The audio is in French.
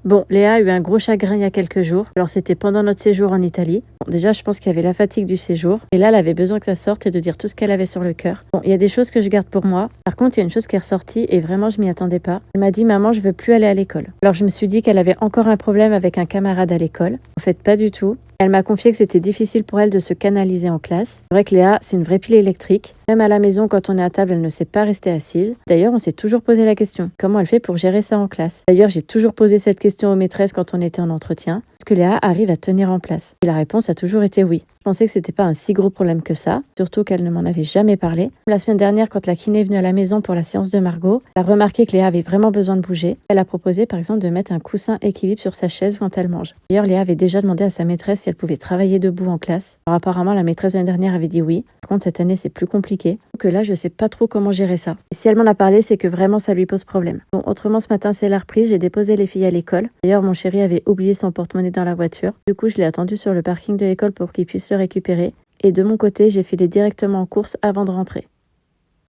Bon, Léa a eu un gros chagrin il y a quelques jours. Alors c'était pendant notre séjour en Italie. Bon, déjà, je pense qu'il y avait la fatigue du séjour. Et là, elle avait besoin que ça sorte et de dire tout ce qu'elle avait sur le cœur. Bon, il y a des choses que je garde pour moi. Par contre, il y a une chose qui est ressortie et vraiment, je m'y attendais pas. Elle m'a dit, maman, je veux plus aller à l'école. Alors je me suis dit qu'elle avait encore un problème avec un camarade à l'école. En fait, pas du tout. Elle m'a confié que c'était difficile pour elle de se canaliser en classe. C'est vrai que Léa, c'est une vraie pile électrique. Même à la maison, quand on est à table, elle ne sait pas rester assise. D'ailleurs, on s'est toujours posé la question. Comment elle fait pour gérer ça en classe? D'ailleurs, j'ai toujours posé cette question aux maîtresses quand on était en entretien. Est-ce que Léa arrive à tenir en place? Et la réponse a toujours été oui. Je pensais que c'était pas un si gros problème que ça, surtout qu'elle ne m'en avait jamais parlé. La semaine dernière, quand la kiné est venue à la maison pour la séance de Margot, elle a remarqué que Léa avait vraiment besoin de bouger. Elle a proposé par exemple de mettre un coussin équilibre sur sa chaise quand elle mange. D'ailleurs, Léa avait déjà demandé à sa maîtresse si elle pouvait travailler debout en classe. Alors apparemment, la maîtresse de l'année dernière avait dit oui. Par contre, cette année, c'est plus compliqué. Donc là, je sais pas trop comment gérer ça. Et si elle m'en a parlé, c'est que vraiment ça lui pose problème. Bon, autrement, ce matin, c'est la reprise. J'ai déposé les filles à l'école. D'ailleurs, mon chéri avait oublié son porte-monnaie dans la voiture. Du coup, je l'ai attendu sur le parking de l'école pour qu'il puisse le récupérer. Et de mon côté, j'ai filé directement en course avant de rentrer.